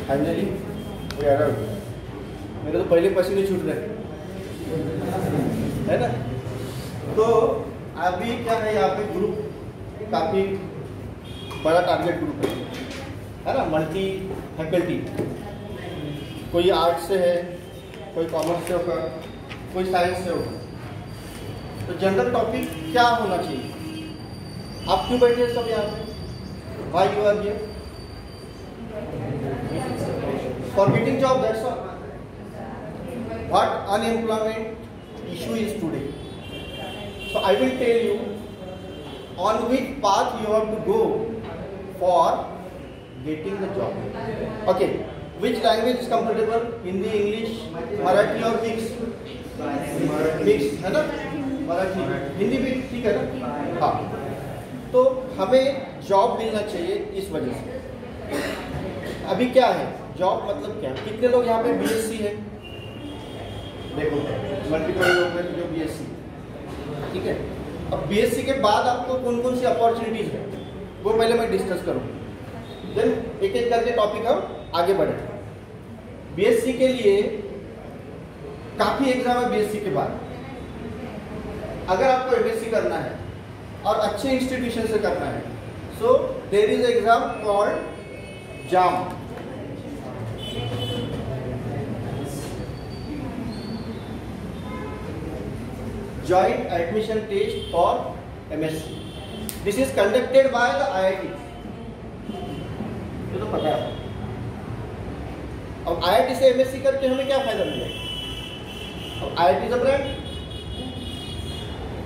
Finally मेरे तो पहले पसीने छूट रहे है ना। तो अभी क्या है, यहाँ पे ग्रुप काफ़ी बड़ा टारगेट ग्रुप है ना, मल्टी फैकल्टी, कोई आर्ट्स से है, कोई कॉमर्स से होगा, कोई साइंस से होगा। तो जनरल टॉपिक क्या होना चाहिए? आप क्यों बैठे हैं सब यहाँ पे? Why you are here? For getting job, that's all. What unemployment issue is today? So I will tell you on which path you have to go for getting the job. Okay. Which language is comfortable? Hindi, English, Marathi और mix? Mix है ना? मराठी, हिंदी भी ठीक है ना? हाँ। तो हमें जॉब मिलना चाहिए इस वजह से। अभी क्या है जॉब मतलब क्या? कितने लोग यहाँ पे बीएससी है? देखो मल्टीपल लोग हैं जो बीएससी, ठीक है। अब बीएससी के बाद आपको कौन कौन सी अपॉर्चुनिटीज है वो पहले मैं डिस्कस करूँ, देन एक एक करके टॉपिक हम आगे बढ़े। बीएससी के लिए काफी एग्जाम है बीएससी के बाद। अगर आपको एमएससी करना है और अच्छे इंस्टीट्यूशन से करना है, so there is exam called JAM. Joint Admission Test for MSc. This is conducted by the IIT. ये तो पता है। अब IIT से MSc करके हमें क्या फायदा मिलेगा? अब IIT is a brand,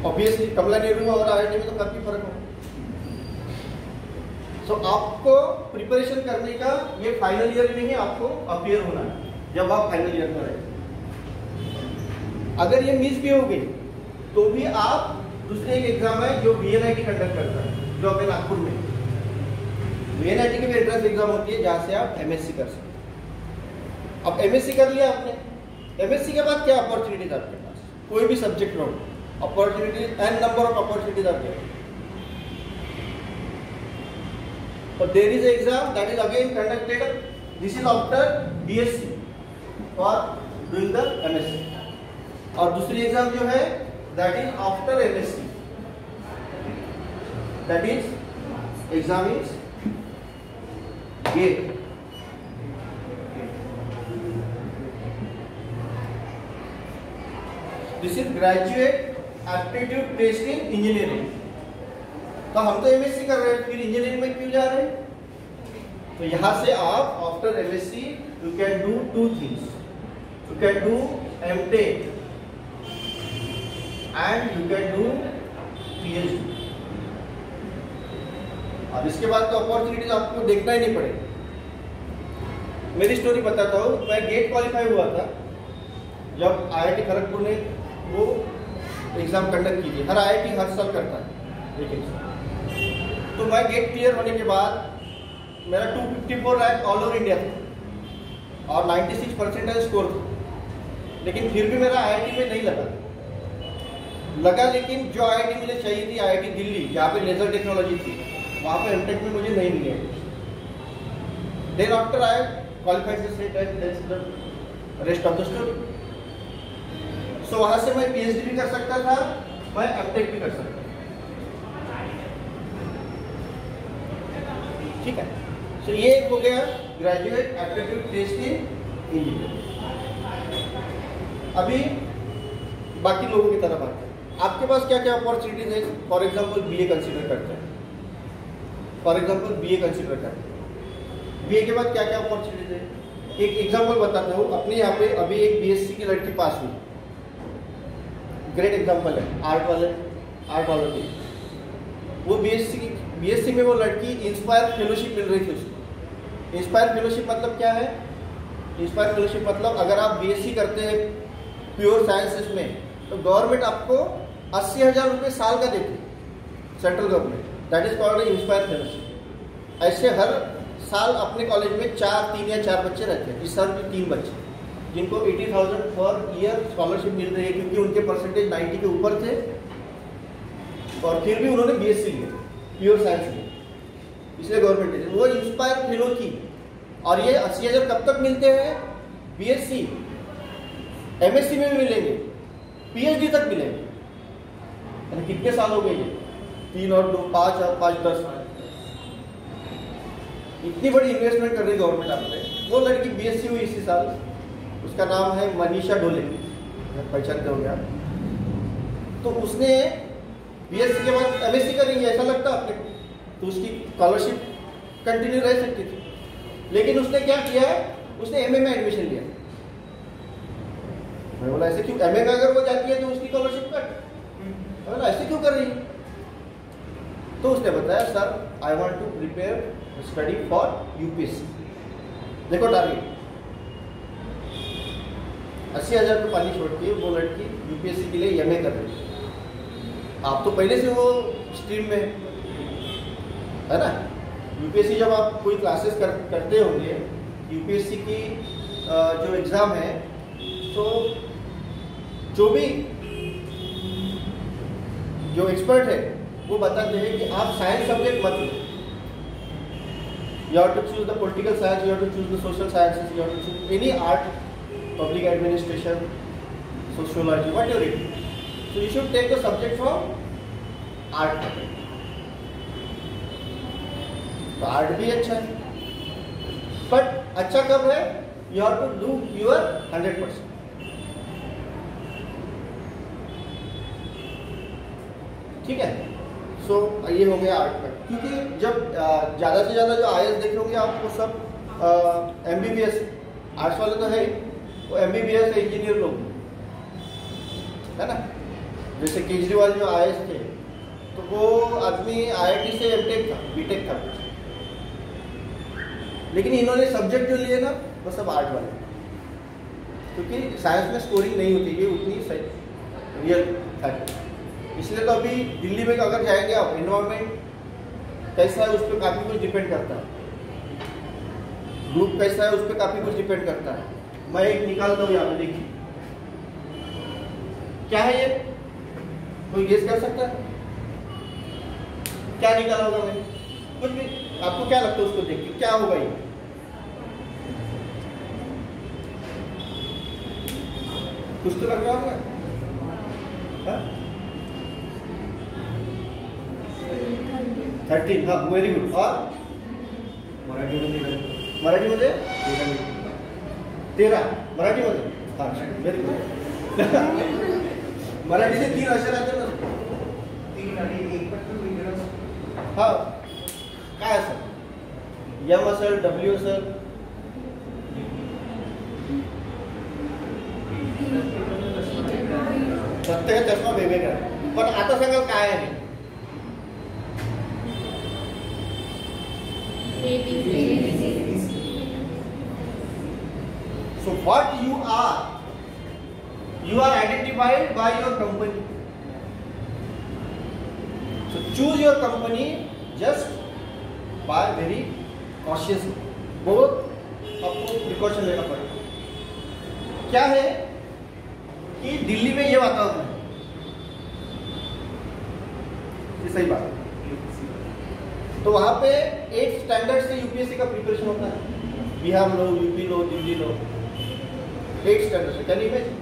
obviously Kamala Nehru और IIT में तो काफी फर्क है। सो आपको प्रिपरेशन करने का ये फाइनल ईयर में ही आपको अपीयर होना है, जब आप फाइनल ईयर में रहेंगे। अगर ये मिस भी हो गई तो भी आप दूसरे एक एग्जाम है जो VNIT कंडक्ट करता है, जो अपने नागपुर में। VNIT की भी एंट्रेंस एग्जाम होती है जहाँ से आप MSc कर सकते हैं। अब MSc कर लिया आपने, MSc के बाद क्या अपॉर्चुनिटीज आपके पास? कोई भी सब्जेक्ट लो, opportunities an number of opportunities are there. But there is an exam that is again conducted. This is after BSc for doing the MSc. और दूसरी एग्जाम जो है that is after MSc. That is exam is GATE. This is graduate aptitude test in engineering. तो हम तो MSc कर रहे हैं, फिर इंजीनियरिंग में क्यों जा रहे हैं? तो यहाँ से आप after MSc you can do two things. You can do MTech and you can do PhD. अब इसके बाद तो अपॉर्चुनिटीज आपको देखना ही नहीं पड़ेगा। मेरी स्टोरी बताता हूँ। मैं गेट क्वालिफाई हुआ था जब IIT खड़गपुर ने वो एग्जाम कंडक्ट की थी। हर IIT हर साल करता है एक एग्जाम। तो मैं गेट क्लियर होने के बाद मेरा 254 रैंक ऑल ओवर इंडिया था और 96% स्कोर था, लेकिन फिर भी मेरा IIT में नहीं लगा। लेकिन जो IIT मुझे चाहिए थी, IIT दिल्ली जहाँ पे लेजर टेक्नोलॉजी थी, वहाँ पे एमटेक में मुझे नहीं मिली। Then after I qualified to SET and that's the rest of the story. So वहाँ से मैं PhD भी कर सकता था, मैं एमटेक भी कर सकता था, ठीक है। सो ये हो गया graduate aptitude test in engineering. अभी बाकी लोगों की तरफ आते हैं। आपके पास क्या क्या अपॉर्चुनिटीज है? फॉर एग्जाम्पल BA कंसिडर करते हैं, फॉर एग्जाम्पल BA कंसिडर करते हैं। BA के बाद क्या क्या अपॉर्चुनिटीज है? एक एग्जाम्पल बताता हूँ। अपने यहाँ पे अभी एक BSc की लड़की पास हुई, ग्रेट एग्जाम्पल है, आर्ट वाले की। वो BSc में वो लड़की इंस्पायर फेलोशिप मिल रही थी उसको। इंस्पायर फेलोशिप मतलब क्या है? इंस्पायर फेलोशिप मतलब अगर आप BSc करते हैं प्योर साइंसेस में तो गवर्नमेंट आपको 80,000 रुपये साल का देती है, central government. That is called inspire fellowship. ऐसे हर साल अपने कॉलेज में 3 या 4 बच्चे रहते हैं, इस साल भी 3 बच्चे जिनको 80,000 पर ईयर स्कॉलरशिप मिल रही है, क्योंकि उनके परसेंटेज 90 के ऊपर थे और फिर भी उन्होंने BSc लिया, प्योर साइंस लिया, इसलिए गवर्नमेंट ने वो इंस्पायर फेलो थी। और ये 80,000 कब तक मिलते हैं? बीएससी एमएससी में भी मिलेंगे, पीएचडी तक मिलेंगे। यानी कितने साल हो गए ये? 3 और 2 5 और 5 10 साल। इतनी बड़ी इन्वेस्टमेंट कर रही गवर्नमेंट आप पे। वो लड़की बीएससी हुई इसी साल, उसका नाम है मनीषा ढोले, पहचानते हो गया। तो उसने बीएससी के बाद एमएससी करेंगे ऐसा लगता आपने, तो उसकी स्कॉलरशिप कंटिन्यू रह सकती थी। लेकिन उसने क्या किया, उसने एमए में एडमिशन लिया। मैं बोला ऐसे क्यों? एमए में अगर वो जाती है तो उसकी स्कॉलरशिप कट। बोला ऐसे क्यों कर रही है? तो उसने बताया sir I want to prepare study for UPSC. देखो टारगेट 80,000 पे पानी छोड़ के वो लड़की यूपीएससी के लिए एमए कर रही है। आप तो पहले से वो स्ट्रीम में है ना। यूपीएससी जब आप कोई क्लासेस करते होंगे, यूपीएससी की जो एग्ज़ाम है, तो जो एक्सपर्ट है वो बताते हैं कि आप साइंस सब्जेक्ट मत लो। You have to choose the political science, you have to choose the social sciences, you have to choose any art, public administration, sociology, whatever it is. So you should take the subject from art. तो art भी अच्छा है, but अच्छा कब है? You have to do your 100%. ठीक है। सो ये हो गया आर्ट का। क्योंकि जब ज़्यादा से ज़्यादा जो आईएएस देख होंगे आपको सब एमबीबीएस, आर्ट्स वाले तो है, वो एमबीबीएस इंजीनियर लोग है ना। जैसे केजरीवाल जो आईएएस थे, तो वो आदमी आईआईटी से एमटेक था, बीटेक था, लेकिन इन्होंने सब्जेक्ट जो लिए ना वो सब आर्ट वाले, क्योंकि साइंस में स्कोरिंग नहीं होती है उतनी सही रियल फैक्ट। इसलिए तो अभी दिल्ली में अगर जाएंगे आप, एनवायरमेंट कैसा है उस पर काफ़ी कुछ डिपेंड करता है, ग्रुप कैसा है उस पर काफ़ी कुछ डिपेंड करता है। मैं एक निकालता हूँ यहाँ पे, देखिए क्या है ये, कोई गेस कर सकता है? क्या निकाला होगा मैंने? कुछ भी। आपको क्या लगता है उसको देख के क्या होगा ये? कुछ तो लग रहा होगा। 13, हाँ वेरी गुड। और मराठीमध्ये 13 मराठीमध्ये, हाँ वेरी गुड। मराठी से 3 अक्षर आते ना, 3 आणि 1 हाँ काय असेल? एम असेल, डब्ल्यू असेल, प्रत्येक चष्मा वेगवेगळा आहे, पण आता सांगाल काय आहे? So what you are identified by your company. So choose your company just by very cautiously. बहुत आपको प्रिकॉशन लेना पड़ेगा। क्या है कि दिल्ली में ये वातावरण है, ये सही बात है। तो वहाँ पे 8 स्टैंडर्ड से यूपीएससी का प्रिपरेशन होता है। बिहार लो, यूपी लो, दिल्ली लो, 8 स्टैंडर्ड से। Can you imagine?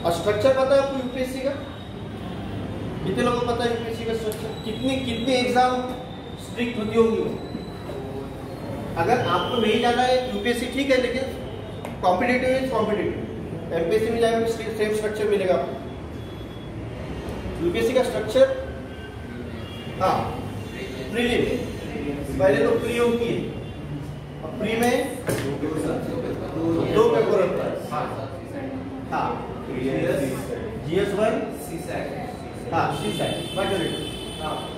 और स्ट्रक्चर पता है आपको यूपीएससी का? कितने लोगों को पता है यूपीएससी का स्ट्रक्चर? कितनी एग्जाम स्ट्रिक्ट होती होंगी? अगर आपको नहीं जाना है यूपीएससी ठीक है, लेकिन कॉम्पिटिटिव इज कॉम्पिटिटिव। एमपीएससी में जाएंगे सेम स्ट्रक्चर मिलेगा आपको। यूपीएससी का स्ट्रक्चर, हाँ प्रीलिम, पहले तो प्री होती है, अब प्री में 2 पेपर होता है। हाँ GS1, हाँ CSAT,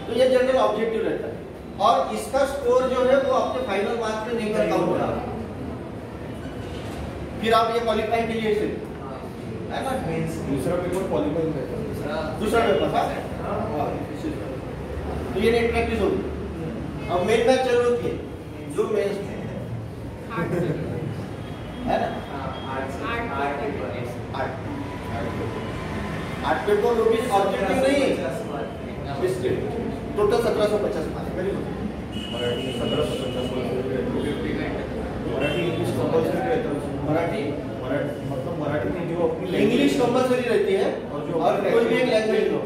तो ये जनरल ऑब्जेक्टिव रहता है, और इसका स्कोर जो है वो आपके फाइनल मार्क्स में नहीं करता होगा। फिर आप ये क्वालिफाई के लिए है ना, दूसरा पेपर क्वालिफाई रहता है, दूसरा पेपर हाँ, तो ये नेट प्रैक्टिस होगी। अब मेन मैच चालू होती है जो मेंस में है ना, 8 पेपर वो भी ऑब्जेक्टिव नहीं, total 1750 marks. Very good. Marathi 1750 Marathi English compulsory रहता है। मराठी मतलब मराठी में जो अपनी इंग्लिश कंपल्सरी रहती है और जो कोई भी एक लैंग्वेज लो।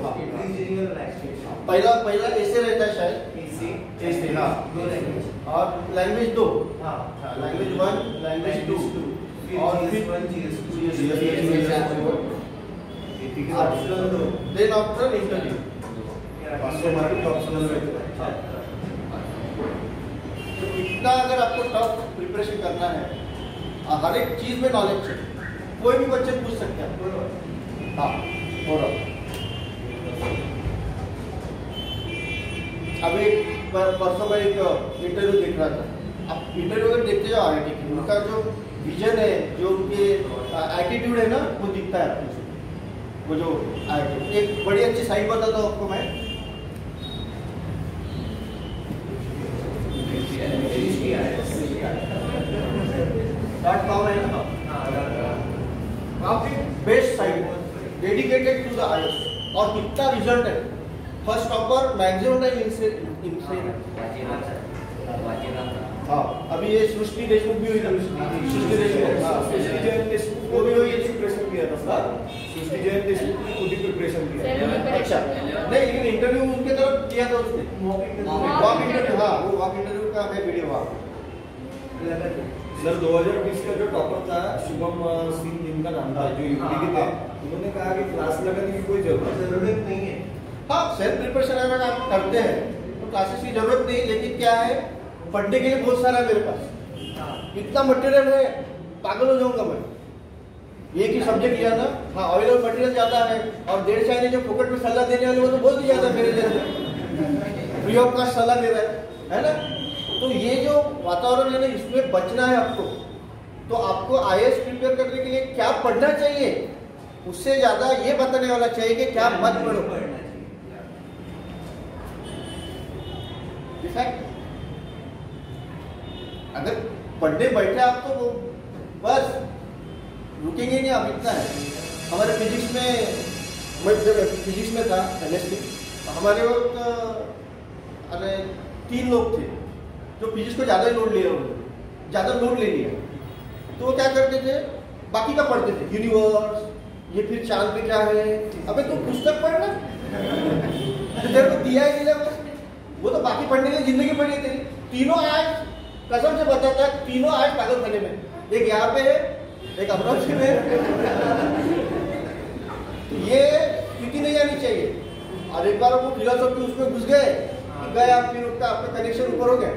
पहला ऐसे रहता है शायद ऐसे, हाँ, और लैंग्वेज 2, लैंग्वेज 1, लैंग्वेज 2 और फिर then after interview Marathi optional रहता है। तो इतना अगर आपको टफ प्रिपरेशन करना है, हर एक चीज में नॉलेज चाहिए, कोई भी बच्चे पूछ सकते हैं। हाँ, हो रहा। अभी परसों में एक इंटरव्यू देख रहा था। आप इंटरव्यू अगर देखते जाओ IIT की, उनका जो विजन है, जो उनके एटीट्यूड है ना, वो दिखता है आपको। वो जो IIT एक बड़ी अच्छी साइट बताता हूँ आपको मैं। .com है ना, काफी best site, dedicated to the IELTS, और कितना रिजल्ट है। फर्स्ट टॉपर मैक्सिमम टाइम इनसे हाँ, अभी ये सृष्टि देशमुख भी हुई थी। सृष्टि देशमुख, हाँ, सृष्टि जैन देशमुख वो भी हुई थी। प्रिपरेशन किया था। सृष्टि जैन देशमुख ने खुद ही प्रिपरेशन किया। अच्छा, नहीं लेकिन इंटरव्यू उनके तरफ किया था उसने, वॉक इंटरव्यू। हाँ, वो वॉक इंटरव्यू का है वीडियो। वहाँ सर 2020 का जो टॉपर था शुभम सिंह जिनका नाम था, जो यूपी के थे, उन्होंने कहा कि क्लास लगाने की कोई जरूरत नहीं है। हाँ, सेल्फ प्रिपरेशन अगर आप करते हैं तो क्लासेस की जरूरत नहीं, लेकिन क्या है, पढ़ने के लिए बहुत सारा है मेरे पास, इतना मटेरियल है, पागल हो जाऊंगा मैं। एक ही सब्जेक्ट लिया था, हाँ, अवेलेबल मटेरियल ज्यादा है, और 1.5 साल जो फोकट में सलाह देने वाले वो तो बहुत ही ज्यादा मेरे जैसे फ्री ऑफ कॉस्ट सलाह दे रहा है ना। तो ये जो वातावरण है ना, इसमें बचना है आपको। तो आपको IAS प्रिपेयर करने के लिए क्या पढ़ना चाहिए, उससे ज्यादा ये बताने वाला चाहिए कि क्या मत पढ़ो। अगर पढ़ने बैठे आप तो बस रुकेंगे नहीं आप, इतना है। हमारे फिजिक्स में, मैं जब फिजिक्स में था MSc, हमारे वक्त अरे 3 लोग थे जो फिजिक्स को ज़्यादा ही लोड ले रहे, ज़्यादा लोड ले लिया। तो वो क्या करते थे, बाकी का पढ़ते थे, यूनिवर्स, ये फिर चांद पे क्या है। अबे तो पुस्तक पढ़ना, तेरे को दिया ही नहीं बस, वो तो बाकी पढ़ने के लिए जिंदगी पढ़ी है तेरी। तीनों आज कसम से बताता है, तीनों आज पागल खाने में, एक यहाँ पे है, एक अमरावती में है। ये स्थिति नहीं आनी चाहिए। और एक बार वो फिलोसॉफी उसमें घुस गए, आप फिर उसका आपका कनेक्शन ऊपर हो गया,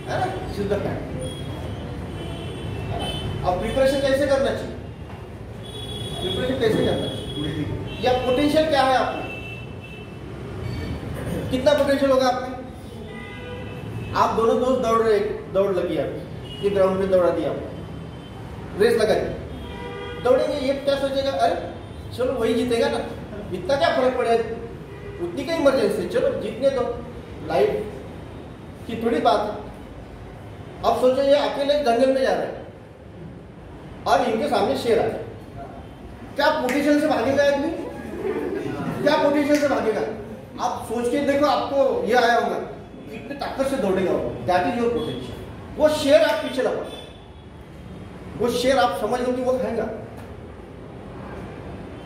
है ना, सिद्ध है। अब प्रिपरेशन कैसे करना चाहिए, प्रिपरेशन कैसे करना चाहिए, या पोटेंशियल क्या है आपने, कितना पोटेंशियल होगा आपने। आप दोनों दोस्त दौड़ रहे, दौड़ लगी आपकी, ये ग्राउंड पे दौड़ा दिया आपने, रेस लगा दी, दौड़ेंगे, ये क्या सोचेगा, अरे चलो वही जीतेगा ना, इतना क्या फर्क पड़ेगा, उतनी क्या इमरजेंसी, चलो जीतने दो, लाइफ की थोड़ी बात है। अब सोचो ये अकेले जंगल में जा रहे हैं और इनके सामने शेर आ जाए, क्या पोजीशन से भागेगा आदमी, क्या पोजीशन से भागेगा। आप सोच के देखो, आपको ये आया होगा कितनी ताकत से दौड़ेगा वो, दैट इज योर पोटेंशियल। वो शेर आप पीछे लगा, वो शेर आप समझ लो कि वो खाएगा,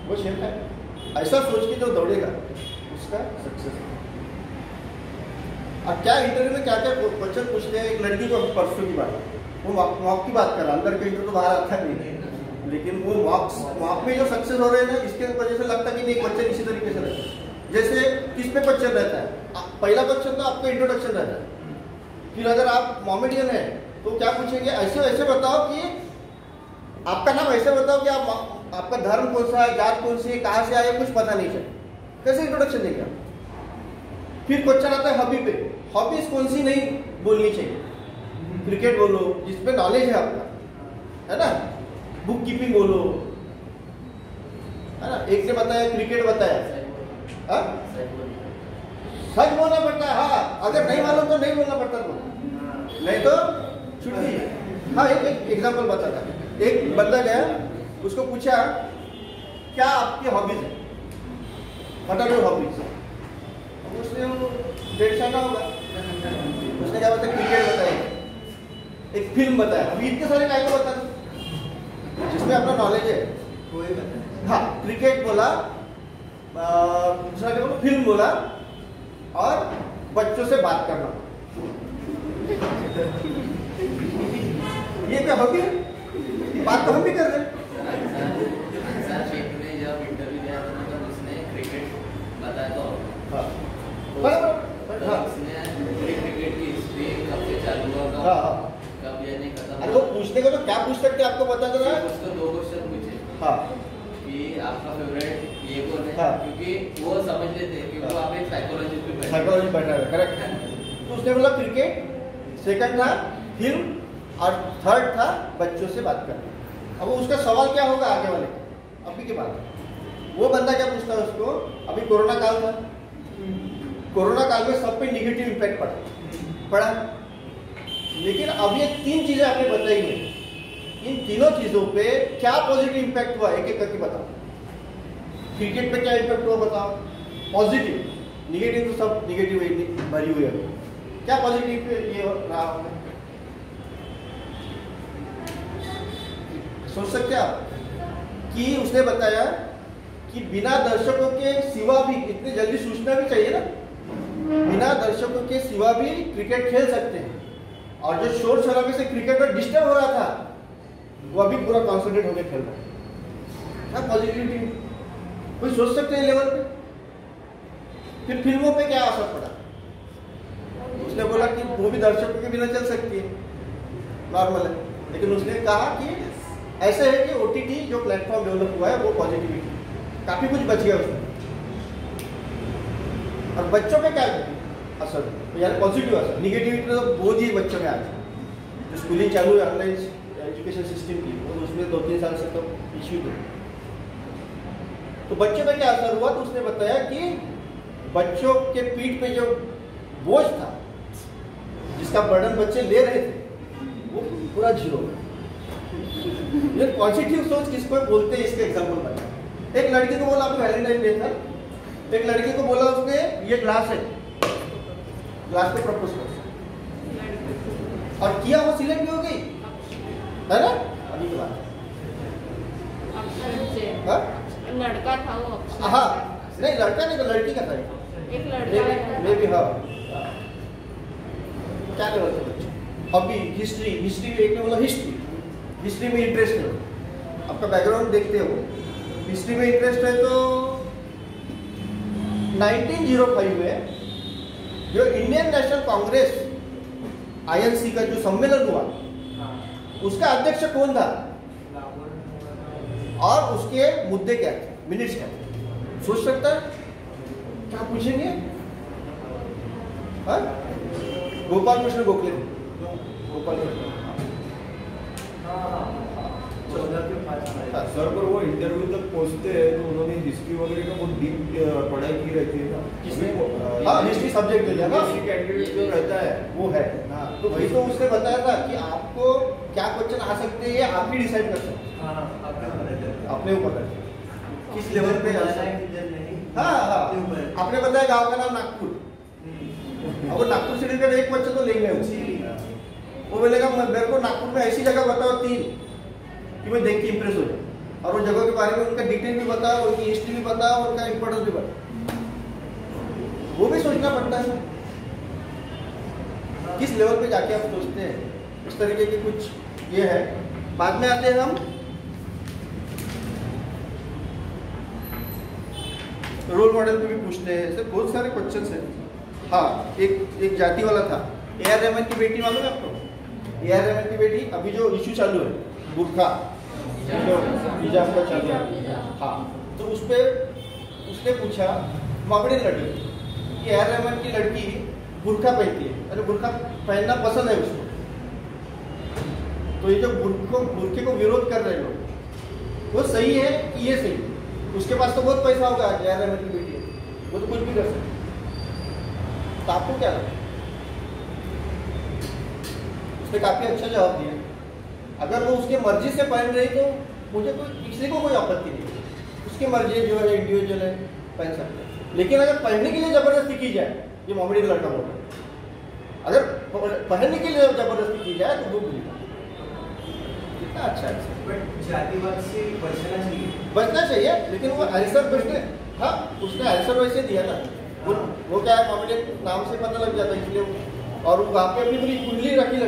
वो शेर खाएगा। ऐसा सोच के जो दौड़ेगा उसका सक्सेस। अब क्या इंटरव्यू में क्या क्या क्वेश्चन पूछते हैं, एक लड़की को परसों की बात, वो मॉक की बात कर रहा, अंदर के इंटरव्यू तो बाहर आता नहीं, लेकिन वो मॉक में जो सक्सेस हो रहे हैं ना, इसके वजह से लगता है कि नहीं क्वेश्चन इसी तरीके से रहता है। जैसे किस पे क्वेश्चन रहता है, पहला क्वेश्चन तो आपका इंट्रोडक्शन रहता है, फिर अगर आप मोमेडियन है तो क्या पूछेंगे, ऐसे ऐसे बताओ कि आपका नाम, ऐसे बताओ कि आप आपका धर्म कौन सा है, जात कौन सी है, कहाँ से आए, कुछ पता नहीं चले, कैसे इंट्रोडक्शन देंगे आप। फिर क्वेश्चन आता है हॉबी पे, हॉबीज कौन सी नहीं बोलनी चाहिए, क्रिकेट बोलो जिसमें नॉलेज है आपका, है ना, बुक कीपिंग बोलो, है ना। एक ने बताया क्रिकेट बताया, सच बोलना पड़ता है, हाँ, अगर नहीं मालूम तो नहीं बोलना पड़ता, नहीं तो छुट्टी। हाँ, एक एग्जांपल बताता, एक बंदा गया, उसको पूछा क्या आपकी हॉबीज है, व्हाट आर योर हॉबीज, उसने टेंशन ना होगा। उसने क्या बताया, क्रिकेट बताया, एक फिल्म बताया। अभी इतने सारे काय को बता जिसमें अपना नॉलेज है कोई बताया। हाँ, क्रिकेट बोला, दूसरा क्या बोला, फिल्म बोला, और बच्चों से बात करना। ये क्या हॉबी है? बात तो हम भी कर रहे हैं। जब इंटरव्यू दिया था तो उसने क्रिकेट बताया तो हाँ उसने क्रिकेट की हिस्ट्री कब से चालू हुआ, हाँ, कब ये नहीं खत्म। अरे वो पूछने को तो क्या पूछ सकते हैं, आपको पता चला है? उसको 2 क्वेश्चन पूछे हाँ कि आपका फेवरेट ये कौन है, हाँ। क्योंकि वो समझ लेते हैं कि वो आप एक साइकोलॉजी पे बैठे हैं। साइकोलॉजी बैठा है, करेक्ट। तो उसने बोला क्रिकेट, सेकंड था फिल्म, और थर्ड था बच्चों से बात करना। अब उसका सवाल क्या होगा आगे वाले अभी के बाद, वो बंदा क्या पूछता है उसको, अभी कोरोना काल था, कोरोना काल में सब पे निगेटिव इम्पैक्ट पड़ा, लेकिन अब ये 3 चीजें आपने बताई हैं, इन तीनों चीजों पे क्या पॉजिटिव इम्पैक्ट हुआ, एक एक करके बताओ। क्रिकेट पे क्या इम्पैक्ट हुआ बताओ, पॉजिटिव, निगेटिव तो सब निगेटिव भरी हुई है, क्या पॉजिटिव पे ये रहा होगा, सोच सकते हैं आप? कि उसने बताया कि बिना दर्शकों के सिवा भी, इतनी जल्दी सूचना भी चाहिए ना, बिना दर्शकों के सिवा भी क्रिकेट खेल सकते हैं, और जो शोर शराबे से क्रिकेट में डिस्टर्ब हो रहा था वो अभी पूरा कॉन्सेंट्रेट होकर खेल रहा है। क्या पॉजिटिविटी, कोई सोच सकते हैं लेवल पे? फिर फिल्मों पे क्या असर पड़ा? उसने बोला कि वो भी दर्शकों के बिना चल सकती है, नॉर्मल है, लेकिन उसने कहा कि ऐसे है कि OTT जो प्लेटफॉर्म डेवलप हुआ है वो पॉजिटिविटी, काफी कुछ बच गया उसमें। और बच्चों पे क्या असर, यानी पॉजिटिव असर, निगेटिविटी तो बोझ ही बच्चों में आ गया। जो स्कूलिंग चालू है ऑनलाइन एजुकेशन सिस्टम की, और उसमें 2-3 साल से तो इश्यू थे। तो बच्चों पे क्या असर हुआ, तो उसने बताया कि बच्चों के पीठ पे जो बोझ था, जिसका बर्डन बच्चे ले रहे थे, वो पूरा जीरो। ये पॉजिटिव सोच किसको बोलते हैं, इसके एग्जांपल बता। एक लड़की को बोला आपको वैलेंटाइन डे था, एक लड़की को बोला उसने ये ग्लास है, ग्लास पे प्रपोज कर, और किया, वो सिलेक्ट भी हो गई, है ना? अभी की बात लड़का था वो। हाँ, नहीं लड़का नहीं तो लड़की का था, एक लड़का मे भी। हाँ, क्या लेवल के बच्चे, हॉबी, हिस्ट्री में एक ने बोला हिस्ट्री में इंटरेस्ट है, आपका बैकग्राउंड देखते हो, हिस्ट्री में इंटरेस्ट है, तो 1905 में जो इंडियन नेशनल कांग्रेस INC का जो सम्मेलन हुआ, उसका अध्यक्ष कौन था और उसके मुद्दे क्या थे, मिनट्स क्या थे? सोच सकता है? क्या पूछेंगे? गोपाल कृष्ण गोखले, गोपाल कृष्ण। सर पर वो इंटरव्यू तक पहुंचते हैं तो उन्होंने हिस्ट्री वगैरह का बहुत डीप पढ़ाई की रहती है ना, किसमें? हाँ, हिस्ट्री सब्जेक्ट है ना, कैंडिडेट जो रहता है वो है। हाँ, तो वही तो उसने बताया था कि आपको क्या क्वेश्चन आ सकते हैं, आप ही डिसाइड कर सकते हैं, अपने ऊपर है किस लेवल पे आ सकते हैं। हाँ, आपने बताया गाँव का नाम नागपुर, अब वो नागपुर से रिलेटेड एक क्वेश्चन तो लेंगे, वो बोलेगा मेरे को नागपुर में ऐसी जगह बताओ 3 कि मैं देख के इंप्रेस हो जाऊं, और वो जगह के बारे में उनका डिटेल भी बताओ, उनकी हिस्ट्री भी बताओ, उनका इंपॉर्टेंस भी बताओ, वो भी सोचना पड़ता है किस लेवल पे जाके आप सोचते हैं। इस तरीके की कुछ ये है। बाद में आते हैं हम रोल मॉडल पे भी पूछते हैं, ऐसे बहुत सारे क्वेश्चंस हैं। हाँ, एक जाति वाला था, AR रहमान की बेटी, मालूम है आपको? AR रहमान की बेटी, अभी जो इशू चालू है बुर्खा हिजाब का चालू है, हाँ, तो उस पे उसने पूछा मामले लड़की कि AR रहमान की लड़की बुर्खा पहनती है, अरे बुर्खा पहनना पसंद है उसको, तो ये जो बुर्खे को विरोध कर रहे लोग, वो सही है कि ये सही? उसके पास तो बहुत पैसा होगा, AR रहमान की बेटी है, वो तो कुछ भी कर सकते, तो आपको क्या लगता है? उसने काफी अच्छा जवाब दिया, अगर वो उसके मर्जी से पहन रही तो मुझे किसी को कोई आपत्ति नहीं, उसकी मर्जी जो है इंडिविजुअल है, पहन सकते हैं। लेकिन अगर पढ़ने के लिए जबरदस्ती की जाए, ये मोमेडियन लड़का बोल रहा है, अगर पढ़ने के लिए जबरदस्ती की जाए तो वो भूलेगा। कितना अच्छा है। बट जातिवाद से बचना चाहिए। बचना चाहिए, लेकिन वो आंसर बचने, हाँ उसने आंसर वैसे दिया ना, वो क्या है, मोमेडियन नाम से पता लग जाता है इसलिए और वहाँ पे अपनी पूरी कुंडली रखी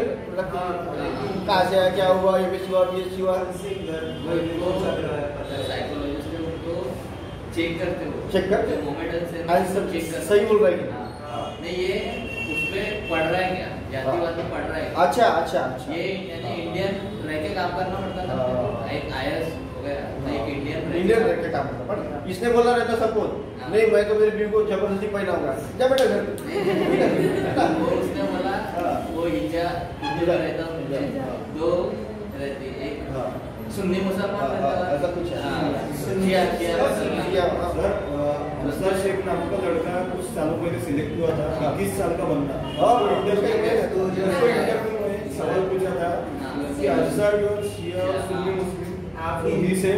कहाँ से आया, क्या हुआ, ये हुआ, BSc हुआ, साइकोलॉजिस्ट उनको चेक करते हो, चेक करते हो, मोमेंटल से आंसर चेक करते सही बोल रहा है कि नहीं, ये उसमें पढ़ रहा है क्या, जातिवाद में पढ़ रहा है। अच्छा अच्छा अच्छा, ये यानी इंडियन रह के काम करना पड़ता था, एक IAS हो गया, एक इंडियन रह के काम करना पड़ता। इसने बोला रहता सपोज, नहीं मैं तो मेरी बीवी को जबरदस्ती पहनाऊंगा, जा बेटा घर पे। उसने बोला वो हिजा रहता हूँ, दो रहती, एक सुन्नी मुसलमान रहता है, ऐसा कुछ है। शिया सर रसला शेख नाम का लड़का कुछ सालों पहले सिलेक्ट हुआ था, 21 साल का बंदा। इंटरव्यू में सवाल पूछा था कि अजहर और शिया और सुन्नी मुस्लिम ही से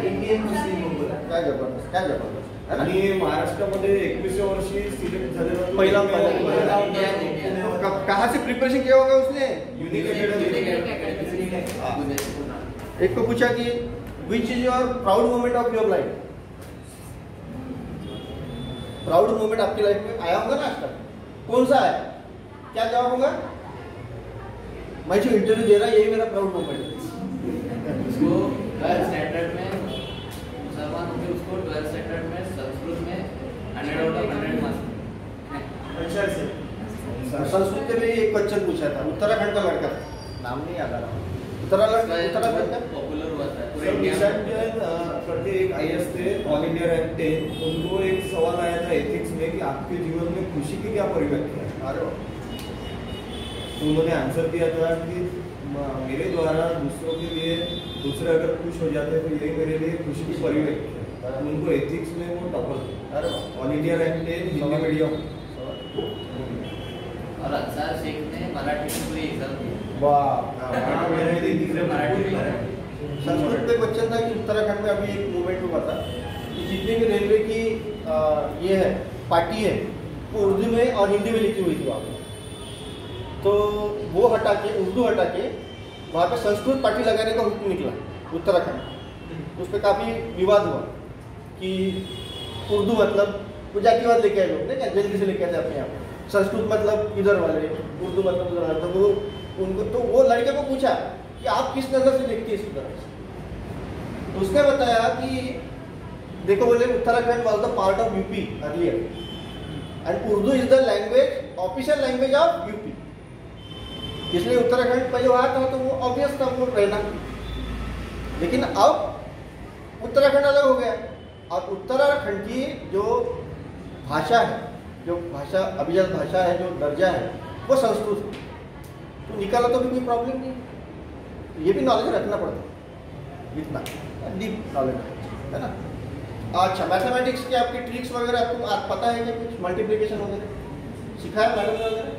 इंडियन मुस्लिम बोला। काय जबरदस्त है ना? आणि महाराष्ट्रामध्ये 21व्या वर्षी सिलेक्ट झालेला तो पहिला इंडिया कहाँ से प्रिपरेशन किया होगा उसने? युनिक एक को पूछा कि which is your proud moment of your life? Proud moment आपकी लाइफ में आया होगा ना आज तक, कौन सा है? क्या जवाब होगा? मैं जो इंटरव्यू दे रहा यही मेरा प्राउड मोमेंट है। उसको 12th स्टैंडर्ड में मुसलमान होकर उसको 12th स्टैंडर्ड में संस्कृत में 100 आउट ऑफ 100 मार्क्स। अच्छा से संस्कृत में भी एक क्वेश्चन पूछा था, उत्तराखंड का लड़का था, नाम नहीं याद आ रहा, उत्तराखंड का पॉपुलर हुआ था पूरे सर इंडिया निशान में। जो है करके एक IAS थे, ऑल इंडिया रैंक 10, उनको एक सवाल आया था एथिक्स में कि आपके जीवन में खुशी की क्या परिव्याख्या है। अरे तो उन्होंने आंसर दिया था कि मेरे द्वारा दूसरों के लिए दूसरे अगर खुश हो जाते हैं तो यही मेरे लिए खुशी की परिव्याख्या है। उनको एथिक्स में वो टॉपर थे, अरे all India rank 10 Hindi medium. और अनसार शेख ने मराठी में पूरी एग्जाम दी। वाह, मराठी संस्कृत में क्वेश्चन था कि उत्तराखंड में अभी एक मूवमेंट हुआ था कि जितनी भी रेलवे की ये है पार्टी है वो उर्दू में और हिंदी में लिखी हुई थी वहाँ पे, तो वो हटा के उर्दू हटा के वहाँ पे संस्कृत पार्टी लगाने का हुक्म निकला उत्तराखंड। उस पर काफ़ी विवाद हुआ कि उर्दू मतलब वो जातिवाद लेके आए लोग नहीं क्या, जल्दी से लेके आते अपने यहाँ पे, संस्कृत मतलब इधर वाले, उर्दू मतलब उधर वाले, तो वो उनको तो वो लड़के को पूछा कि आप किस नज़र से देखते हैं इसकी तरह से, तो उसने बताया कि देखो बोले Uttarakhand was the part of UP earlier and Urdu is the language official language of UP, इसलिए उत्तराखंड पहले वहाँ था तो वो ऑब्वियस था वो रहना। लेकिन अब उत्तराखंड अलग हो गया और उत्तराखंड की जो भाषा है, जो भाषा अभिजात भाषा है, जो दर्जा है वो संस्कृत है, तो निकाला तो भी कोई प्रॉब्लम नहीं। ये भी नॉलेज रखना पड़ता है, इतना डीप नॉलेज है ना। अच्छा, मैथमेटिक्स के आपकी ट्रिक्स वगैरह आपको पता है क्या? कुछ मल्टीप्लिकेशन वगैरह सिखाया मैडम ने वगैरह?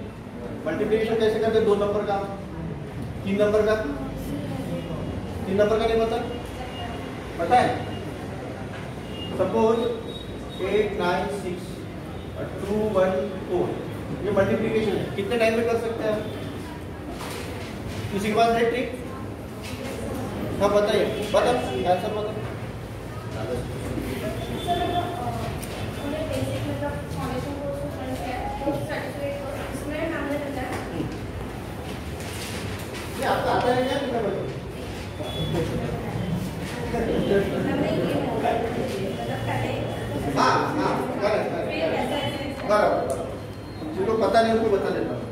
मल्टीप्लिकेशन कैसे करते? 2 नंबर का, 3 नंबर का, 3 नंबर का नहीं पता है? सपोज 8 9 6 2 1 4 ये मल्टीप्लिकेशन है, कितने टाइम में कर सकते हैं? किसी के पास है ट्रिक? हाँ बताइए, बता आंसर बता। ये आपको आता है क्या? हाँ हाँ बराबर, जिनको पता नहीं उनको बता देता हूँ।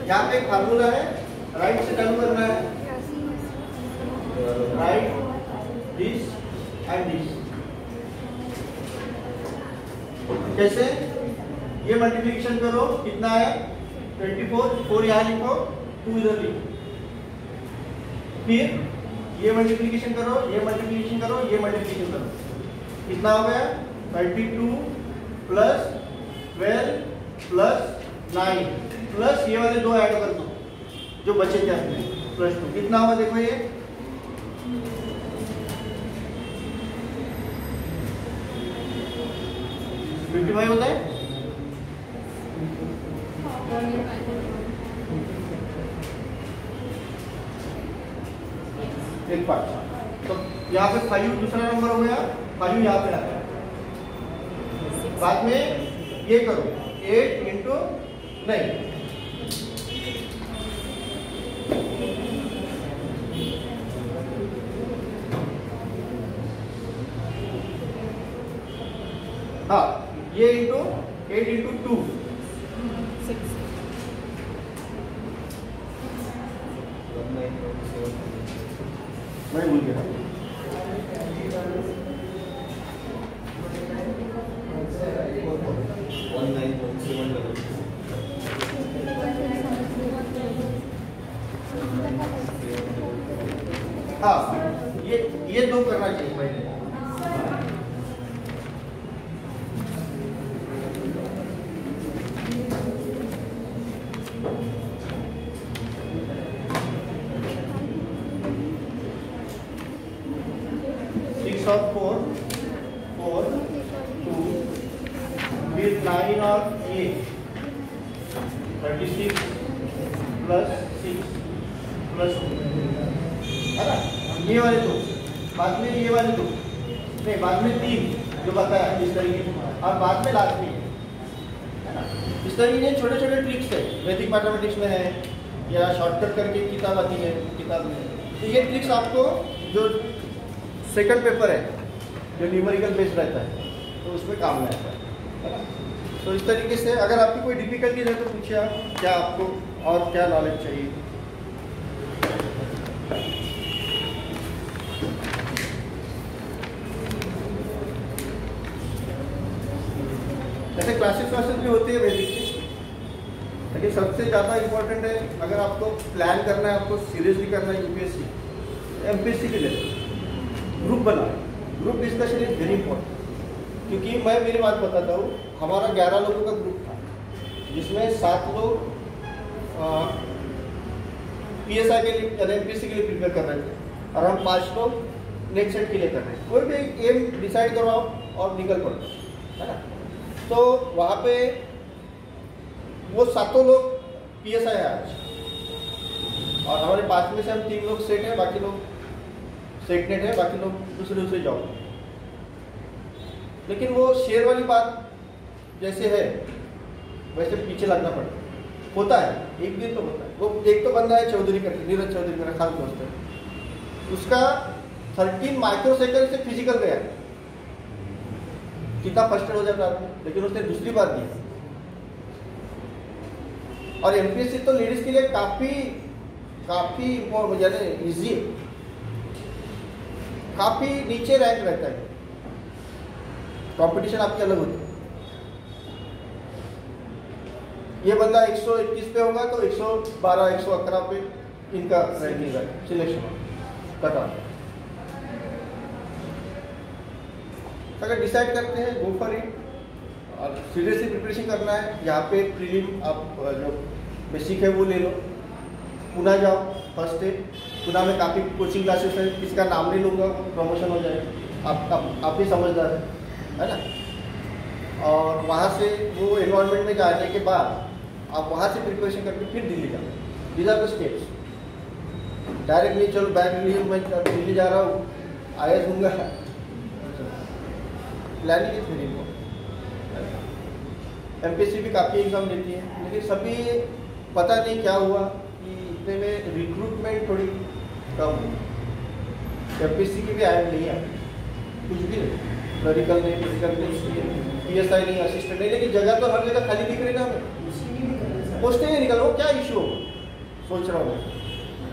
यहाँ पे एक फार्मूला है, राइट से चालू करना है, राइट दिस एंड दिस। कैसे? ये मल्टीप्लिकेशन करो, कितना है? 24, 4 यहाँ लिखो, 2 इधर लिखो। फिर ये मल्टीप्लिकेशन करो, ये मल्टीप्लिकेशन करो, ये मल्टीप्लिकेशन करो, कितना हो गया? 32 प्लस 12 प्लस 9 प्लस ये वाले 2 ऐड कर दो जो बचे क्या प्लस 2, कितना हुआ? देखो ये 55 होता है। एक पार्ट, तो यहाँ पे 5 दूसरा नंबर हो गया, 5 यहाँ पे आता है। बाद में ये करो 8 इंटू नहीं, हाँ ये इंटू 8 इंटू 2 मैं भूल गया। हाँ ये दो करना चाहिए पहले। of 4 2 with 9 of 8 36 plus 6 plus 2 है ना। ये वाले दो, बाद में ये वाले दो नहीं, बाद में 3 जो बताया इस तरीके, और बाद में लास्ट में है ना। इस तरीके के छोटे छोटे ट्रिक्स है, वैदिक मैथमेटिक्स में है या शॉर्टकट करके किताब आती है, किताब में। तो ये ट्रिक्स आपको जो सेकंड पेपर है जो न्यूमेरिकल बेस्ड रहता है तो उसमें काम में आता है ना। तो इस तरीके से अगर आपकी कोई डिफिकल्टीज है तो पूछिए आप, क्या आपको और क्या नॉलेज चाहिए। ऐसे क्लासेस भी होते हैं वैदिक की, लेकिन सबसे ज़्यादा इम्पोर्टेंट है अगर आपको प्लान करना है, आपको सीरियसली करना है यूपीएससी एमपीएससी के लिए ग्रुप बनाए। Group discussion is very important, क्योंकि मैं मेरी बात बताता हूँ, हमारा 11 लोगों का ग्रुप था जिसमें 7 लोग पीएसआई के लिए एमपीएससी के लिए प्रिपेयर कर रहे थे और हम 5 लोग नेक्स्ट सेट के लिए कर रहे थे। कोई भी एम डिसाइड करो आप और निकल पड़ो, है ना। तो वहाँ पे वो 7 लोग पीएसआई है आज, और हमारे 5 में से हम 3 लोग सेट हैं, बाकी लोग सेट नेट है, बाकी लोग दूसरे जॉब। लेकिन वो शेयर वाली बात जैसे है वैसे पीछे लगना पड़ता होता है, एक दिन तो होता है। वो एक तो बंदा है चौधरी करके, नीरज चौधरी मेरा खास दोस्त है, उसका 13 माइक्रोसेकंड से फिजिकल गया, कितना फर्स्ट हो जाता है, लेकिन उसने दूसरी बार दिया। और एमपीएससी तो लेडीज के लिए काफी यानी इजी, काफी नीचे रैंक रहता है, कंपटीशन आपकी अलग होती है। ये बंदा 121 पे होगा तो 112 111 पे इनका रैंकिंग है, सिलेक्शन कट ऑफ। अगर डिसाइड करते हैं गो फॉर इट, और सीरियसली प्रिपरेशन करना है, यहाँ पे प्रीलिम आप जो बेसिक है वो ले लो, पुणे जाओ फर्स्ट डे। पुणे में काफ़ी कोचिंग क्लासेस है, किसका नाम नहीं लूँगा, प्रमोशन हो जाएगा, आप ही समझदार है ना। और वहाँ से वो एनवायरनमेंट में जाने के बाद आप वहाँ से प्रिपरेशन करके फिर दिल्ली जाओ। These are the steps. Direct नहीं चलो बैग लिए मैं दिल्ली जा रहा हूँ, आईएएस दूंगा, planning is very important. MPSC भी काफ़ी एग्जाम देती है, लेकिन सभी पता नहीं क्या हुआ कि इतने में रिक्रूटमेंट थोड़ी कम हुई। एमपीएससी की भी ऐड नहीं आती, कुछ भी नहीं, क्लरिकल नहीं, फिजिकल नहीं, पीएसआई नहीं, असिस्टेंट नहीं, लेकिन जगह तो हर जगह खाली दिख रही ना हमें, पोस्टें नहीं निकल रहा, क्या इशू हो सोच रहा हूँ मैं।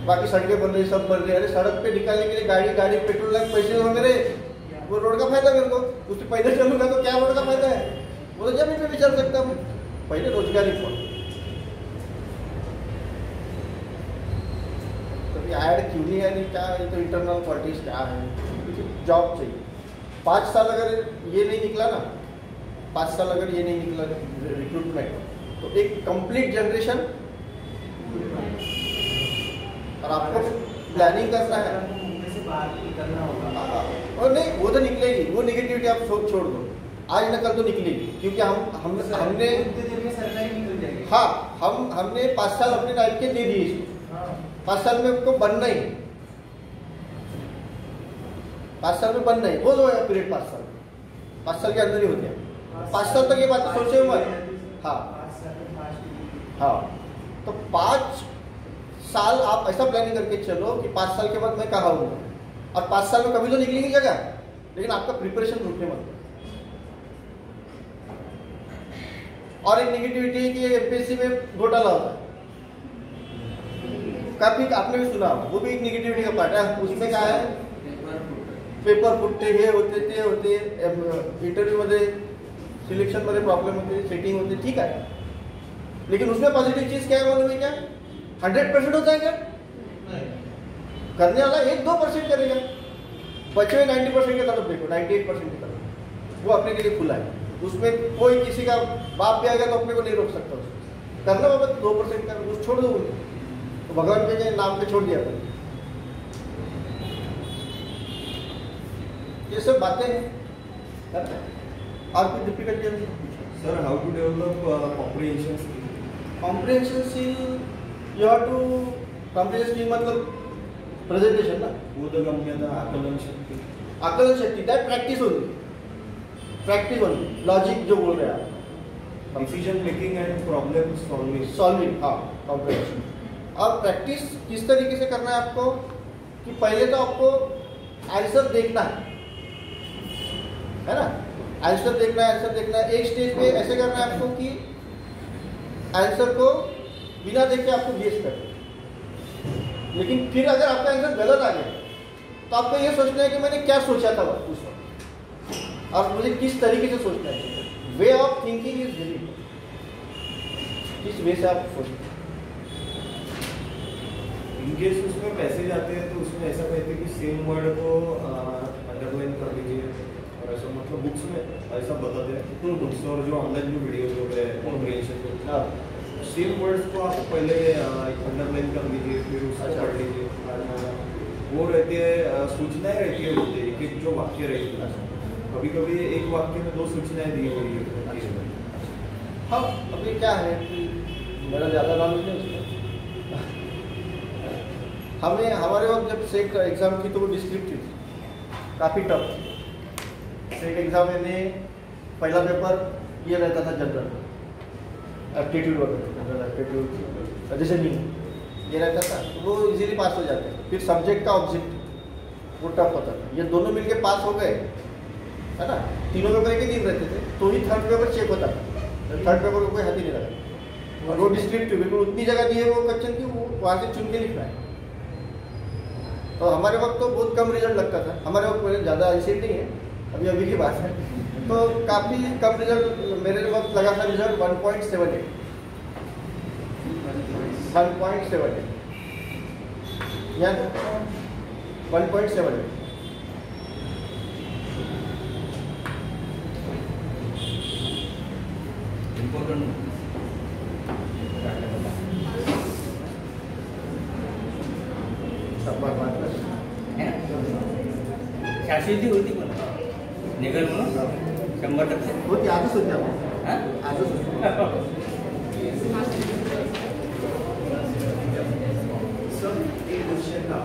बाकी सड़कें बन रही, सब बन रही, अरे सड़क पे निकालने के लिए गाड़ी पेट्रोल लग पैसे मांग रहे, वो रोड का फायदा मेरे को, उससे पैदल चलूंगा तो क्या रोड का फायदा है, वो तो जमीन पे भी चल सकता हूँ। पहले रोजगारी को तो ऐड क्यों नहीं है, क्या है, तो इंटरनल पॉलिटिक्स क्या है, जॉब चाहिए। 5 साल अगर ये नहीं निकला ना, 5 साल अगर ये नहीं निकला रिक्रूटमेंट, तो एक कंप्लीट जनरेशन, और आपको प्लानिंग करना है, से बाहर निकलना होगा। और नहीं वो तो निकलेगी, वो निगेटिविटी आप छोड़ दो, आज न कल तो निकलेगी, क्योंकि हमने सरकारी निकल जाएगी। हाँ, हमने 5 साल अपने टाइम के दे दिए इसको। 5 साल में उसको बनना ही, 5 साल में बनना ही, वो जो है पीरियड 5 साल के अंदर ही हो गया। 5 साल तक ये बात सोचे हुआ है। हाँ, तो 5 साल आप ऐसा प्लानिंग करके चलो कि 5 साल के बाद मैं कहाँ हूँ, और 5 साल में कभी तो निकलेंगी जगह, लेकिन आपका प्रिपरेशन रुकने मत दो। और एक नेगेटिविटी है कि एमपीएससी में घोटाला होता है, काफी आपने भी सुना, वो भी एक नेगेटिविटी का पार्ट है। उसमें क्या है, पेपर फुटते, हे होते ते होते, इंटरव्यू मध्ये सिलेक्शन मध्ये प्रॉब्लेम होते, सेटिंग होते, ठीक है, लेकिन उसमें पॉजिटिव चीज क्या है मालूम है क्या? 100% हो जाएगा, करने वाला 1-2% करेगा, बचे 90% की तरफ देखो, 98% की तरफ, वो अपने के लिए खुला है। उसमें कोई किसी का बाप भी आएगा तो अपने को नहीं रोक सकता उसको करना। बाबा 2% कर, उस छोड़ दो, तो भगवान के नाम पे छोड़ दिया था। ये सब बातें हैं, और कुछ डिफिकल्टी नहीं। Sir, how to develop comprehension skill? Comprehension skill, you have to, comprehension skill मतलब प्रेजेंटेशन ना, बोधगम्यता, आकलन शक्ति। आकलन शक्ति, दैट प्रैक्टिस होगी, प्रैक्टिस होगी, लॉजिक जो बोल रहे हैं आप, decision making and problem solving, हाँ, कॉम्प्रिहेंशन। और प्रैक्टिस किस तरीके से करना है आपको, कि पहले तो आपको आंसर देखना है ना, आंसर देखना है। एक स्टेज पे ऐसे करना है आपको कि आंसर को बिना देखे आपको गेस करना, लेकिन फिर अगर आपका आंसर गलत आ गया तो आपको ये सोचना है कि मैंने क्या सोचा था उस वक्त, और मुझे किस तरीके से सोचना है। Way of thinking is very important, किस वे से आप सोचते हैं। इनकेस उसमें पैसेज आते हैं तो उसमें ऐसा कहते हैं कि सेम वर्ड को अंडरलाइन कर लीजिए, और ऐसा मतलब बुक्स में ऐसा बताते हैं, बुक्स और जो ऑनलाइन जो वीडियोज हो गए कॉम्प्रिहेंशन के, सेम वर्ड्स को आप पहले अंडरलाइन कर लीजिए, फिर उसको पढ़ लीजिए। वो रहती है, सूचनाएं रहती है, बोलते हैं एक जो वाक्य रहती है, कभी कभी एक वाक्य में 2 सूचनाएं दी हुई है। हाँ, अभी क्या है कि मेरा ज़्यादा नॉलेज है उसमें। हमने हमारे वक्त जब सेट एग्ज़ाम की तो वो डिस्क्रिप्टिव थी, काफ़ी टफ थी। सेट एग्ज़ाम में पहला पेपर ये रहता था जनरल एप्टीट्यूड वगैरह, जनरल एप्टीट्यूड, रीजनिंग, ये रहता था, तो वो इजीली पास हो जाते थे। फिर सब्जेक्ट का ऑब्जेक्ट वो टफ होता था, ये दोनों मिलके पास हो गए, है ना। तीनों पेपर एक ही दिन रहते थे, तो ही थर्ड पेपर चेक होता था, थर्ड पेपर को कोई हाथ ही नहीं लगा। और वो डिस्क्रिप्टिव बिल्कुल उतनी जगह दी है वो क्वेश्चन की, वो वहाँ से चुन के लिखना है। तो हमारे वक्त तो बहुत कम रिजल्ट लगता था, हमारे वक्त पहले ज़्यादा ऐसे नहीं है, अभी की बात है, तो काफ़ी कम रिजल्ट मेरे वक्त लगा था। रिजल्ट 1.78 या 1.78। शाश्वती होती पण निघल म्हणून 100% होती, आजच होती आपण, हां आजच होती। सर, एक क्वेश्चन था,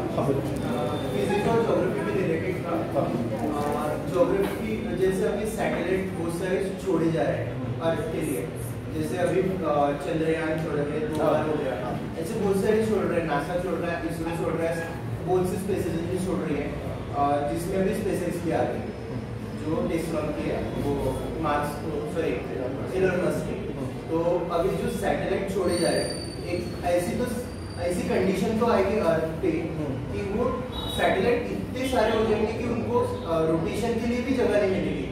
फिजिक्स और ज्योग्राफी में रिलेटेड था। ज्योग्राफी जैसे अभी सैटेलाइट बहुत सारे छोड़े जा रहे हैं अर्थ के लिए, जैसे अभी चंद्रयान छोड़ रहे हैं, 2 बार हो गया, ऐसे बहुत सारे छोड़ रहे हैं, नासा छोड़ रहा है, इसरो छोड़ रहा है, बहुत सी स्पेस एजेंसी छोड़ रही है, जिसमें अभी स्पेसएक्स की आ रही है, जो टेस्ला की है, वो मार्स, सॉरी एलन मस्क की। तो अभी जो सैटेलाइट छोड़े जा रहे हैं, एक ऐसी कंडीशन तो आएगी अर्थ पे कि वो सैटेलाइट इतने सारे हो जाएंगे कि उनको रोटेशन के लिए भी जगह नहीं मिलेगी,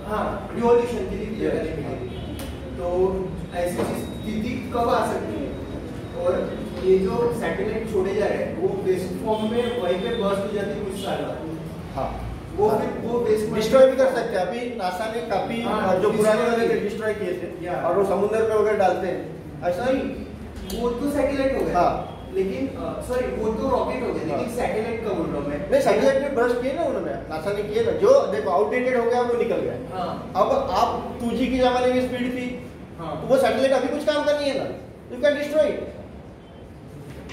हाँ, रिवॉल्यूशन के लिए भी जगह नहीं मिलेगी। तो ऐसी स्थिति कब आ सकती है? और ये जो सैटेलाइट छोड़े जा रहे हैं वो वेस्ट फॉर्म में वहीं पे बर्स्ट हो जाती है कुछ साल बाद। हाँ, वो वेस्ट डिस्ट्रॉय भी कर सकते हैं। अभी नासा ने काफी जो पुराने वाले थे डिस्ट्रॉय किए थे, और वो समुद्र में वगैरह डालते हैं, ऐसा ही वो तो सैटेलाइट हो गया। हाँ, लेकिन सॉरी वो तो रॉकेट हो गया, लेकिन सैटेलाइट का बोल रहा हूँ मैं। नहीं, सैटेलाइट में ब्रश किए ना उन्होंने, नासा ने किए ना, जो देखो आउटडेटेड हो गया वो निकल गया। हाँ। अब आप 2G के जमाने में स्पीड थी, हाँ। तो वो सैटेलाइट अभी कुछ काम करनी है ना, यू कैन डिस्ट्रॉय इट,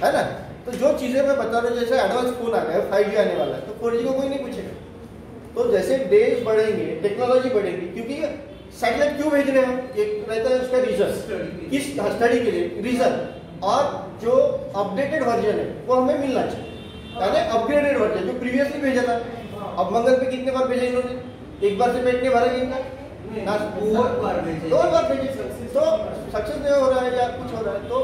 है ना। तो जो चीजें मैं बता रहा हूँ, जैसे एडवांस फोन आ गया, 5G आने वाला है, तो 4G को कोई नहीं पूछेगा। तो जैसे डेज बढ़ेंगे, टेक्नोलॉजी बढ़ेगी, क्योंकि सैटेलाइट क्यों भेज रहे हैं हम, एक रहता है उसका रीजन, किस स्टडी के लिए रीजन, और जो अपडेटेड वर्जन है वो हमें मिलना चाहिए, यानी अपग्रेडेड वर्जन जो प्रीवियसली भेजा था। अब मंगल पे कितने बार भेजे इन्होंने, एक बार से पेट नहीं भरा इनका, दो बार भेजे, तो सक्सेस नहीं हो रहा है या कुछ हो रहा है। तो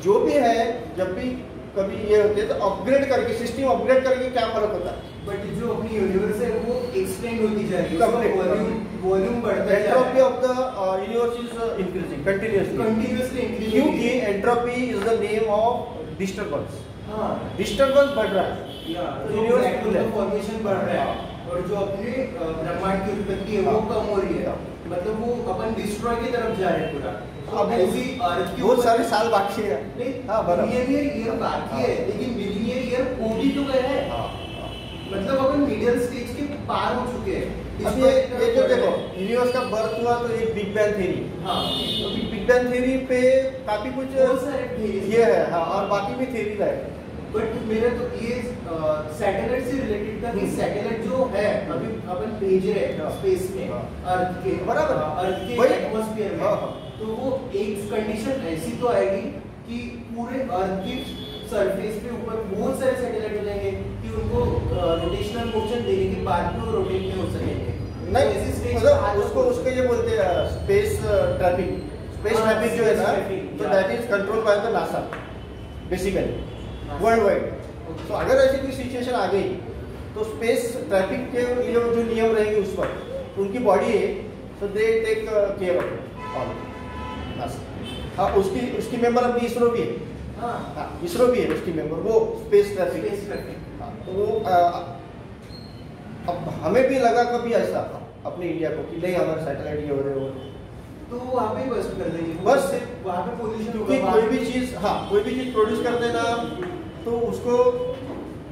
जो भी है, जब भी कभी ये होते हैं तो अपग्रेड करके, सिस्टम अपग्रेड करके क्या फर्क होता है। बट जो अपनी यूनिवर्स है वो एक्सटेंड होती जा रही है, Complete. वॉल्यूम बढ़ता है, entropy of the universe is increasing continuously, क्योंकि entropy is the name of disturbance. हाँ, डिस्टर्बेंस बढ़ रहा है, यूनिवर्स का फॉर्मेशन बढ़ रहा है, और जो अपने ब्रह्मांड की उत्पत्ति है वो कम हो रही है, मतलब वो अपन डिस्ट्रॉय की तरफ जा रहे हैं पूरा। अब ऐसी अर्थ की बहुत सारे साल बाकी है। हाँ, बराबर। बिलियनियर ईयर बाकी है, लेकिन बिलियनियर ईयर हो भी तो गए हैं, मतलब अपन मिडिल स्टेज के पार हो चुके हैं। अब ये जो देखो यूनिवर्स का बर्थ हुआ तो एक बिग बैंग थ्योरी, हाँ, तो बिग बैंग थ्योरी पे काफी कुछ बहुत सारे theories ये है, हाँ, और बाकी भी थ्योरी है। बट मेरा तो ये सैटेलाइट से रिलेटेड था कि सैटेलाइट जो है अभी अपन भेज रहे हैं स्पेस में, हाँ। अर्थ के, बराबर, अर्थ के वही। एटमॉस्फेयर में, हाँ, हाँ। तो वो एक कंडीशन ऐसी तो आएगी कि पूरे अर्थ की सरफेस पे ऊपर बहुत सारे सैटेलाइट हो जाएंगे कि उनको रोटेशनल मोशन देने के बाद भी वो रोटेट नहीं हो सकेंगे। नहीं, तो ऐसी स्टेज मतलब उसको ये बोलते हैं स्पेस ट्रैफिक। स्पेस हाँ, ट्रैफिक जो है ना, space traffic, तो yeah. That is control by the NASA basically world wide. तो अगर ऐसी कोई सिचुएशन आ गई तो स्पेस ट्रैफिक के लिए जो नियम रहेंगे उस पर, तो उनकी बॉडी है, तो they take care of all NASA. हाँ, उसकी मेंबर अभी इसरो भी है। हाँ, इसरो भी है उसकी मेंबर, वो स्पेस ट्रैफिक। हाँ, तो वो अब हमें भी लगा कभी ऐसा अपने इंडिया को कि नहीं हमारे सैटेलाइट ये हो रहे हो, तो वहाँ पे बस कर देंगे, बस वहाँ पे पोल्यूशन क्योंकि कोई भी चीज, हाँ, कोई भी चीज प्रोड्यूस कर देना तो उसको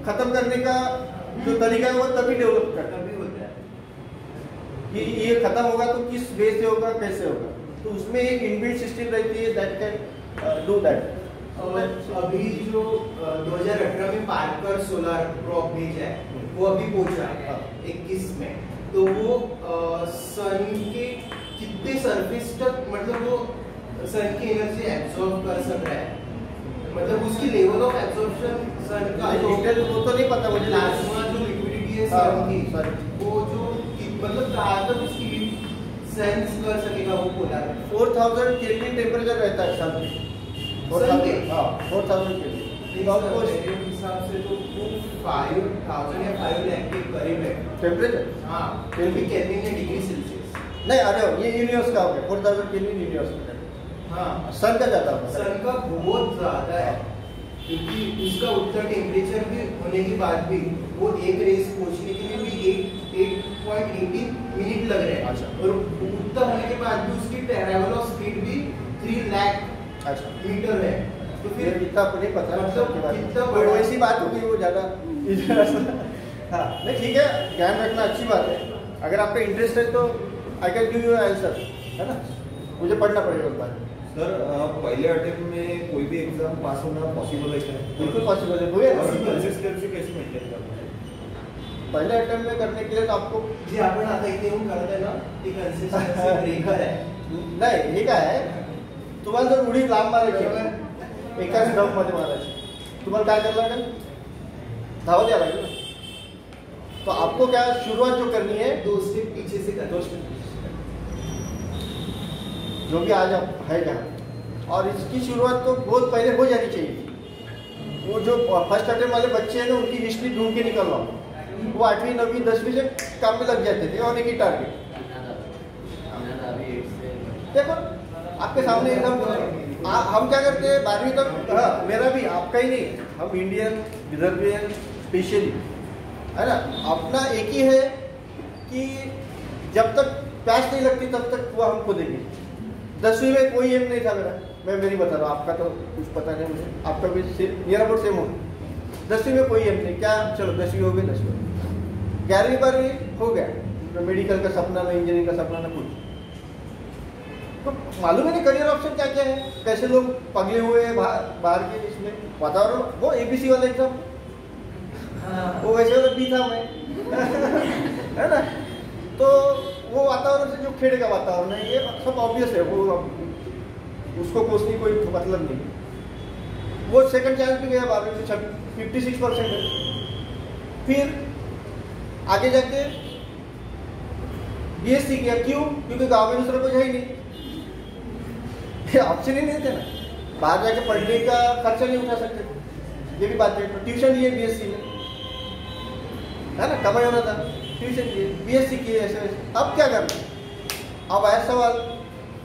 खत्म करने का जो तरीका है वो तभी डेवलप करता है तभी होता है। कि ये खत्म होगा तो किस वे से होगा, कैसे होगा, तो उसमें एक इनबिल्ट सिस्टम रहती है दैट कैन डू दैट। और अभी जो 2018 में पार्कर सोलर प्रॉब भेजा है वो अभी पहुंचा है 21 में, तो वो सन के कितने सरफेस तक, मतलब वो सन की एनर्जी एब्जॉर्ब कर सक रहा है, मतलब उसकी लेवल ऑफ एब्जॉर्प्शन सन का जो वो तो नहीं पता मुझे, प्लाज्मा जो लिक्विडिटी है सन की, वो जो मतलब कहाँ तक उसकी सेंस कर सकेगा वो पोलर 4000 केल्विन टेम्परेचर रहता है सन पे। 4000, हाँ, 4000 केल्विन। मेरे हिसाब से तो वो 5000 या 5 लाख के करीब है टेम्परेचर, हाँ, केल्विन है डिग्री सेल्सियस। नहीं, अरे ये यूनिवर्स का हो गया 4000 केल्विन यूनिवर्स का। हाँ, सन का ज्यादा होगा। सन का बहुत ज्यादा है, क्योंकि उसका उतना टेम्परेचर भी होने के बाद भी वो एक रेस पहुंचने के लिए भी 8.18 मिनट लग रहे हैं। अच्छा। और उतना होने के बाद भी उसकी ट्रैवल ऑफ स्पीड भी 3 लाख अच्छा, मीटर है, तो फिर फिर इतना नहीं पता मतलब सब के बारे में। कितना तो बड़ा- वैसी बात होगी वो ज्यादा हाँ, नहीं, ठीक है, ध्यान रखना अच्छी बात है। अगर आपका इंटरेस्ट है तो I can give you answer, है ना, मुझे पढ़ना पड़ेगा उस बारे में। सर, पहले अटेम्प्ट में कोई भी एग्जाम पास होना पॉसिबल है क्या? बिल्कुल पॉसिबल है, हुए और ना? कंसिस्टेंसी कैसे मेंटेन करना है? पहले अटेम्प्ट में करने के लिए तो आपको जे आपण आता इथे येऊन करत आहे ना ती कन्सिस्टन्सी ब्रेकर आहे. नाही, हे काय आहे, तुम्हाला जर उडी लांब मारायची एकाच डब मध्ये मारायची, तुम्हाला काय करायला लागेल, धावा द्यायला लागेल ना. तो आपको क्या शुरुआत जो करनी है, 2 स्टेप पीछे से करना. जो भी आज आप है जहाँ, और इसकी शुरुआत तो बहुत पहले हो जानी चाहिए. वो जो फर्स्ट अटेम्प्ट वाले बच्चे हैं ना, उनकी हिस्ट्री ढूंढ के निकल रहा हूँ. वो 8वीं 9वीं 10वीं से काम में लग जाते थे और एक ही टारगेट. देखो आपके सामने एकदम हम क्या करते हैं 12वीं तक, हाँ, मेरा भी, आपका ही नहीं, हम इंडियन विदर्भियन स्पेशली, है ना, अपना एक ही है कि जब तक प्यास नहीं लगती तब तक वो हम कूदेंगे. 10वीं में कोई एम नहीं था मेरा, मैं मेरी बता रहा हूँ, आपका तो कुछ पता नहीं मुझे, आपका भी नियर अबाउट सेम हो। 10वीं में कोई एम नहीं, क्या चलो 10वीं हो गई, 10वीं 11वीं 12वीं हो गया, तो मेडिकल का सपना ना, इंजीनियरिंग का सपना ना, कुछ तो मालूम है नहीं करियर ऑप्शन क्या क्या है, कैसे लोग पगले हुए हैं बाहर के इसमें वातावरण। वो ABC वाला एग्जाम, वो वैसे वाला भी था मैं है ना, तो वो वातावरण से जो खेड़े का वातावरण है, ये सब ऑब्वियस है, वो उसको कोसने कोई मतलब नहीं। वो सेकंड चांस भी गया 12वीं में, 56% है। फिर आगे जाके BSc किया, क्यों? क्योंकि गाँव में दूसरा कुछ है ही नहीं, ऑप्शन ही नहीं थे ना, बाहर जाके पढ़ने का खर्चा नहीं उठा सकते, ये भी बात है। तो ट्यूशन लिए BSc में, है ना, कमाई होना था, ट्यूशन लिए, BSc किए, ऐसे वैसे। अब क्या करना? अब आया सवाल,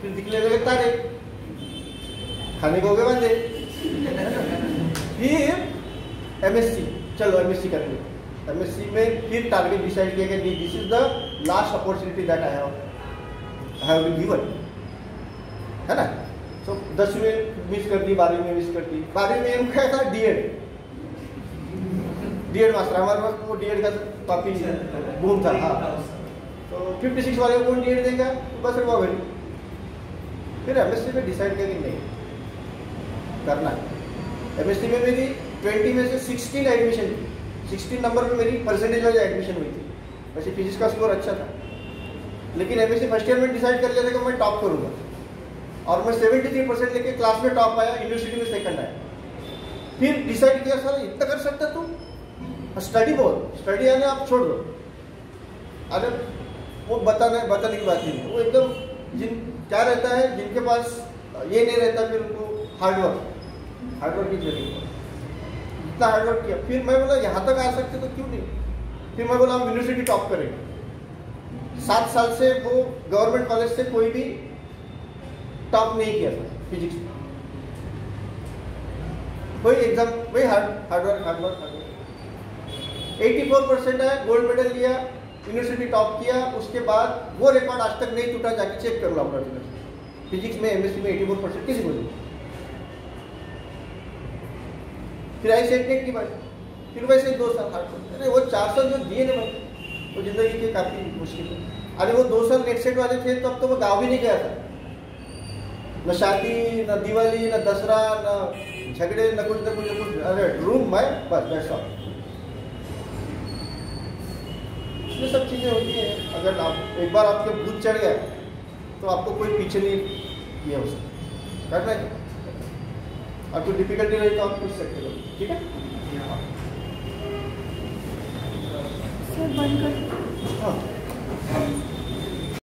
फिर दिखने लगे तारे, खाने को हो गए बंदे। फिर MSc, चलो MSc करेंगे। MSc में फिर टारगेट डिसाइड किया कि this is the last opportunity that I have been given, है ना। तो 10वीं में मिस कर दी, 12वीं में मिस कर दी। 12वीं में एम क्या था? D.Ed मास्टर, हमारे पास वो D.Ed का काफी बूम था। हाँ, तो 56 वाले को कौन D.Ed देगा, बस वो गई। फिर MSc में डिसाइड किया कि नहीं करना है। MSc में मेरी 20 में से 16 एडमिशन थी, 16 नंबर पे मेरी परसेंटेज वाली एडमिशन हुई थी। वैसे फिजिक्स का स्कोर अच्छा था, लेकिन MSc फर्स्ट ईयर में डिसाइड कर लिया था कि मैं टॉप करूँगा, और मैं 73% लेके क्लास में टॉप आया, यूनिवर्सिटी में सेकंड आया। फिर डिसाइड किया सर इतना कर सकता तुम, स्टडी बहुत, स्टडी आने आप छोड़ दो। अरे वो बताने की बात नहीं, वो एकदम क्या रहता है, जिनके पास ये नहीं रहता, फिर उनको हार्डवर्क की जरूरत, इतना हार्डवर्क किया। फिर मैं बोला यहाँ तक आ सकते तो क्यों नहीं, फिर मैं बोला हम यूनिवर्सिटी टॉप करेंगे। 7 साल से वो गवर्नमेंट कॉलेज से कोई भी टॉप नहीं किया था फिजिक्स में, वही एग्जाम, वही हार्डवर्क 84% है, गोल्ड मेडल लिया, यूनिवर्सिटी टॉप किया। उसके बाद वो रिकॉर्ड आज तक नहीं टूटा, जाके चेक कर लो अपना फिजिक्स में MSc में 84% किसी को नहीं। फिर आई सेट की बात, फिर वैसे 2 साल हार्डवर्क। अरे वो 4 साल जो दिए ना भाई, वो जिंदगी के काफी मुश्किल है। अरे वो 2 साल नेट सेट वाले थे, तो अब तो वो गाँव भी नहीं गया था, न शादी, न दिवाली, न दसरा, न झगड़े, न कुछ। अरे रूम में बस दैट्स ऑल। ये सब चीज़ें होती हैं, अगर आप एक बार आपके भूत चढ़ गया तो आपको कोई पीछे नहीं किया हो सकता, करना है। और कोई डिफिकल्टी रही तो आप पूछ सकते हो, ठीक है। सर बंद कर। हाँ।